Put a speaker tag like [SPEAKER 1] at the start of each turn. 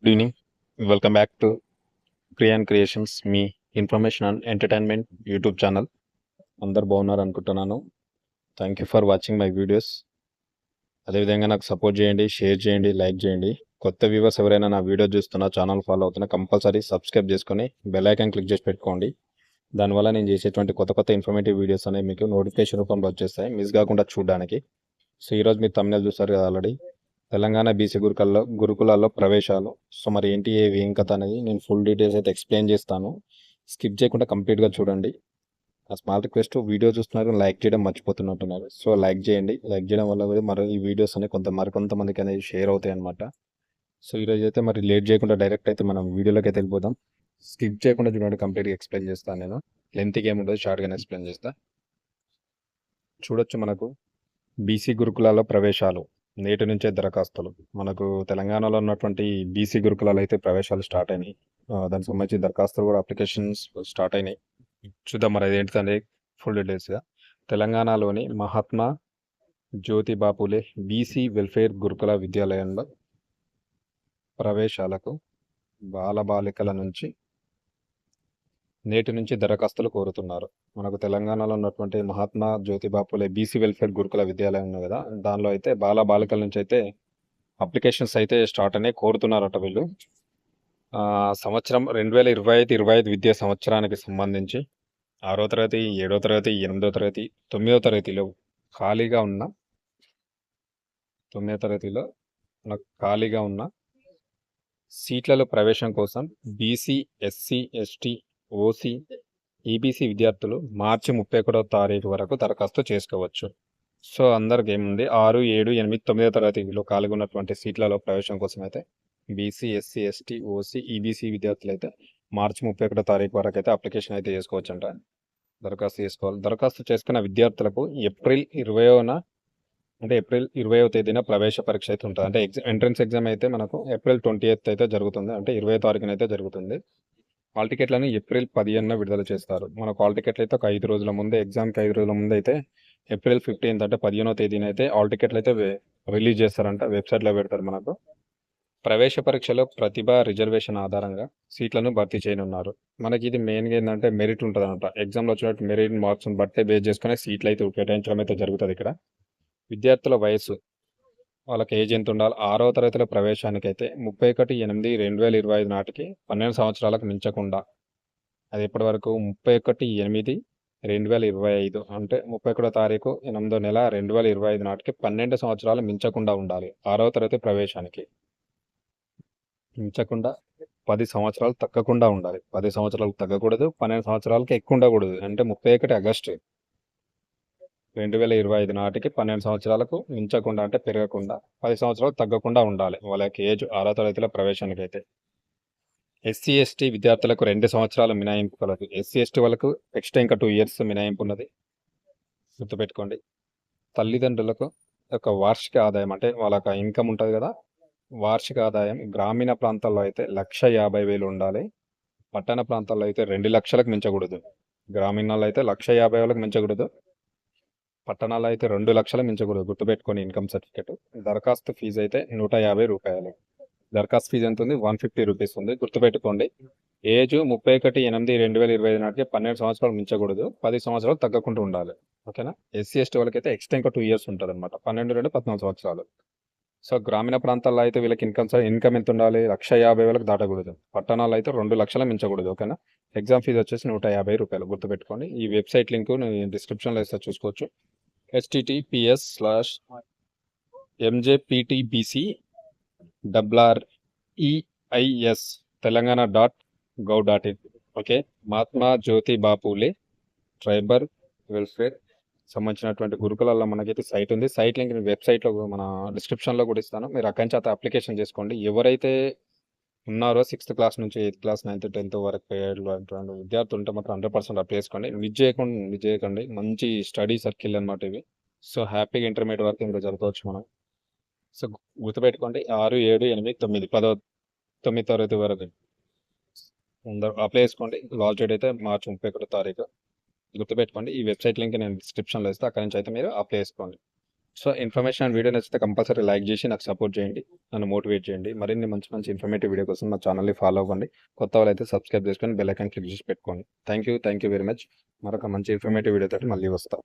[SPEAKER 1] Good evening. Welcome back to Kriyan creations, మీ information and entertainment YouTube channel. అందరు బాగున్నారు అనుకుంటున్నాను. Thank you for watching my videos. అదేవిధంగా నాకు సపోర్ట్ చేయండి, షేర్ చేయండి, లైక్ చేయండి. కొత్త వ్యూవర్స్ ఎవరైనా నా వీడియో చూస్తున్నా, ఛానల్ ఫాలో అవుతున్నా, కంపల్సరీ సబ్స్క్రైబ్ చేసుకొని బెల్ ఐకాన్ క్లిక్ చేసి పెట్టుకోండి. దానివల్ల నేను చేసేటువంటి కొత్త ఇన్ఫర్మేటివ్ వీడియోస్ అనేవి మీకు నోటిఫికేషన్ రూపంలో వచ్చేస్తాయి, మిస్ కాకుండా చూడడానికి. సో ఈరోజు మీరు తమిళ చూస్తారు కదా ఆల్రెడీ, తెలంగాణ బీసీ గురుకులాల్లో ప్రవేశాలు. సో మరి ఏంటి ఏం కథ అనేది నేను ఫుల్ డీటెయిల్స్ అయితే ఎక్స్ప్లెయిన్ చేస్తాను. స్కిప్ చేయకుండా కంప్లీట్గా చూడండి. ఆ స్మాల్ రిక్వెస్ట్, వీడియో చూస్తున్నారు లైక్ చేయడం మర్చిపోతున్నట్టున్నారు. సో లైక్ చేయండి. లైక్ చేయడం వల్ల కూడా మరి ఈ వీడియోస్ అనేవి మరికొంతమందికి అనేది షేర్ అవుతాయి అనమాట. సో ఈరోజు అయితే మరి లేట్ చేయకుండా డైరెక్ట్ అయితే మనం వీడియోలోకి అయితే వెళ్ళిపోదాం. స్కిప్ చేయకుండా చూడండి, కంప్లీట్గా ఎక్స్ప్లెయిన్ చేస్తాను. నేను లెంత్గా ఏముండదు, షార్ట్గానే ఎక్స్ప్లెయిన్ చేస్తా. చూడొచ్చు, మనకు బీసీ గురుకులాల్లో ప్రవేశాలు నేటి నుంచే దరఖాస్తులు. మనకు తెలంగాణలో ఉన్నటువంటి బీసీ గురుకులాలు అయితే ప్రవేశాలు స్టార్ట్ అయినాయి. దానికి సంబంధించి దరఖాస్తులు కూడా, అప్లికేషన్స్ స్టార్ట్ అయినాయి. చూద్దాం మరి అదేంటిదంటే ఫుల్ డీటెయిల్స్గా. తెలంగాణలోని మహాత్మా జ్యోతిబా పూలే బీసీ వెల్ఫేర్ గురుకుల విద్యాలయంలో ప్రవేశాలకు బాలబాలికల నుంచి నేటి నుంచి దరఖాస్తులు కోరుతున్నారు. మనకు తెలంగాణలో ఉన్నటువంటి మహాత్మా జ్యోతిబా పూలే బీసీ వెల్ఫేర్ గురుకుల విద్యాలయం ఉంది కదా, దానిలో అయితే బాలబాలికల నుంచి అయితే అప్లికేషన్స్ అయితే స్టార్ట్ అనే కోరుతున్నారట వీళ్ళు. సంవత్సరం 2025 విద్యా సంవత్సరానికి సంబంధించి 6వ తరగతి, 7వ తరగతి, 8వ తరగతి, 9వ తరగతిలో ఖాళీగా ఉన్న 9వ తరగతిలో ఖాళీగా ఉన్న సీట్లలో ప్రవేశం కోసం BC, SC, ST, OC, EBC విద్యార్థులు మార్చి 31వ తారీఖు వరకు దరఖాస్తు చేసుకోవచ్చు. సో అందరికి ఏముంది, 6, 7, 8, 9వ తరగతిలో ఖాళీగా ఉన్నటువంటి సీట్లలో ప్రవేశం కోసం అయితే BC, SC, ST, OC, EBC విద్యార్థులు అయితే మార్చి 31వ తారీఖు వరకు అయితే అప్లికేషన్ అయితే చేసుకోవచ్చు అంట. దరఖాస్తు చేసుకోవాలి. దరఖాస్తు చేసుకున్న విద్యార్థులకు ఏప్రిల్ 20వ తేదీన ప్రవేశ పరీక్ష అయితే ఉంటుంది. అంటే ఎంట్రన్స్ ఎగ్జామ్ అయితే మనకు ఏప్రిల్ 28th అయితే జరుగుతుంది, అంటే 20వ తారీఖున అయితే జరుగుతుంది. హాల్ టికెట్లను ఏప్రిల్ 15న విడుదల చేస్తారు. మనకు హాల్ టికెట్లు అయితే ఒక 5 రోజుల ముందే, ఎగ్జామ్కి 5 రోజుల ముందు అయితే ఏప్రిల్ 15th అంటే 15వ తేదీన అయితే హాల్ టికెట్లు అయితే రిలీజ్ చేస్తారంట, వెబ్సైట్లో పెడతారు. మనకు ప్రవేశ పరీక్షలో ప్రతిభ, రిజర్వేషన్ ఆధారంగా సీట్లను భర్తీ చేయనున్నారు. మనకి ఇది మెయిన్గా ఏంటంటే మెరిట్ ఉంటుంది అనమాట. ఎగ్జామ్లో వచ్చినట్టు మెరిట్ మార్క్స్ని బట్టే బేస్ చేసుకునే సీట్లు అయితే కేటాయించడం అయితే జరుగుతుంది. ఇక్కడ విద్యార్థుల వయసు, వాళ్ళకి ఏజ్ ఎంత ఉండాలి? 6వ తరగతిలో ప్రవేశానికి అయితే 31/8/2025 నాటికి 12 సంవత్సరాలకు మించకుండా, అది ఎప్పటి వరకు 31/8/2025 అంటే 31వ తారీఖు 8వ నెల 2025 నాటికి 12 సంవత్సరాలు మించకుండా ఉండాలి. 6వ తరగతి ప్రవేశానికి మించకుండా 10 సంవత్సరాలు తగ్గకుండా ఉండాలి. 10 సంవత్సరాలకు తగ్గకూడదు, 12 సంవత్సరాలకి ఎక్కువ ఉండకూడదు. అంటే 31 ఆగస్టు 2025 నాటికి 12 సంవత్సరాలకు మించకుండా, అంటే పెరగకుండా, 10 సంవత్సరాలు తగ్గకుండా ఉండాలి వాళ్ళకి ఏజ్ 6వ తరగతిలో ప్రవేశానికి అయితే. ఎస్సీ, ఎస్టీ విద్యార్థులకు 2 సంవత్సరాల మినహాయింపు కలదు. ఎస్సీ, ఎస్టీ వాళ్ళకు ఎక్స్ట్రా ఇంకా 2 years మినహాయింపు ఉన్నది, గుర్తుపెట్టుకోండి. తల్లిదండ్రులకు ఒక వార్షిక ఆదాయం, అంటే వాళ్ళకి ఇన్కమ్ ఉంటుంది కదా, వార్షిక ఆదాయం గ్రామీణ ప్రాంతాల్లో అయితే 1,50,000 ఉండాలి. పట్టణ ప్రాంతాల్లో అయితే 2 లక్షలకు మించకూడదు. గ్రామీణాల్లో అయితే 1,50,000 మించకూడదు, పట్టణాల్లో అయితే 2 లక్షలు మించకూడదు. గుర్తుపెట్టుకొని ఇన్కమ్ సర్టిఫికేట్. దరఖాస్తు ఫీజు అయితే 150 రూపాయలు. దరఖాస్తు ఫీజు ఎంత ఉంది? 150 రూపీస్ ఉంది, గుర్తుపెట్టుకోండి. ఏజ్ 31/8/2025 నాటికి 12 సంవత్సరాలు మించకూడదు, 10 సంవత్సరాలు తగ్గకుండా ఉండాలి. ఓకేనా? ఎస్సీ, ఎస్టీ వాళ్ళకి అయితే ఎక్స్ట్రా ఇంకా 2 years ఉంటుంది అనమాట, 12 14 సంవత్సరాలు. సో గ్రామీణ ప్రాంతాల్లో అయితే వీళ్ళకి ఇన్కమ్ ఎంత ఉండాలి? 1,50,000 దాటకూడదు. పట్టణాల్లో అయితే 2 లక్షలు మించకూడదు. ఓకేనా? ఎగ్జామ్ ఫీజు వచ్చేసి 150 రూపాయలు, గుర్తుపెట్టుకోండి. ఈ వెబ్సైట్ లింక్ నేను డిస్క్రిప్షన్లో ఇస్తే చూసుకోవచ్చు. https://mjptbc/RREIS telanggana.gov.in. Okay. Mahatma Jyotiba Phule tribal welfare సంబంధించినటువంటి గురుకులాల్లో మనకైతే సైట్ ఉంది. సైట్ లింక్ వెబ్సైట్లో మన డిస్క్రిప్షన్లో కూడా ఇస్తాను. మీరు అక్కడి నుంచి అయితే అప్లికేషన్ చేసుకోండి. ఎవరైతే ఉన్నారో 6th క్లాస్ నుంచి 8th క్లాస్, 9th, 10th వరకు విద్యార్థులు ఉంటే మాత్రం 100% అప్లై చేసుకోండి. మిస్ చేయకండి. మంచి స్టడీ సర్కిల్ అనమాట ఇవి. సో హ్యాపీగా ఇంటర్మీడియట్ వరకు ఇంకా జరగవచ్చు మనం. సో గుర్తుపెట్టుకోండి, 6, 7, 8, 9, 9వ తరగతి వరకు అందరూ అప్లై చేసుకోండి. లాస్ట్ డేట్ అయితే మార్చి 31వ తారీఖు. గుర్తుపెట్టుకోండి. ఈ వెబ్సైట్ లింక్ నేను డిస్క్రిప్షన్లో ఇస్తాను, అక్కడి నుంచి అయితే మీరు అప్లై చేసుకోండి. సో ఇన్ఫర్మేషన్ వీడియో నచ్చితే కంపల్సరీ లైక్ చేసి నాకు సపోర్ట్ చేయండి, నన్ను మోటివేట్ చేయండి. మరిన్ని మంచి మంచి ఇన్ఫర్మేటివ్ వీడియో కోసం నా ఛానల్ని ఫాలో అవ్వండి. కొత్త వాళ్ళైతే సబ్స్క్రైబ్ చేసుకొని బెల్ ఐకాన్ క్లిక్ చేసి పెట్టుకోండి. Thank you very much. మరొక మంచి ఇన్ఫర్మేటివ్ వీడియో తోటి మళ్ళీ వస్తాను.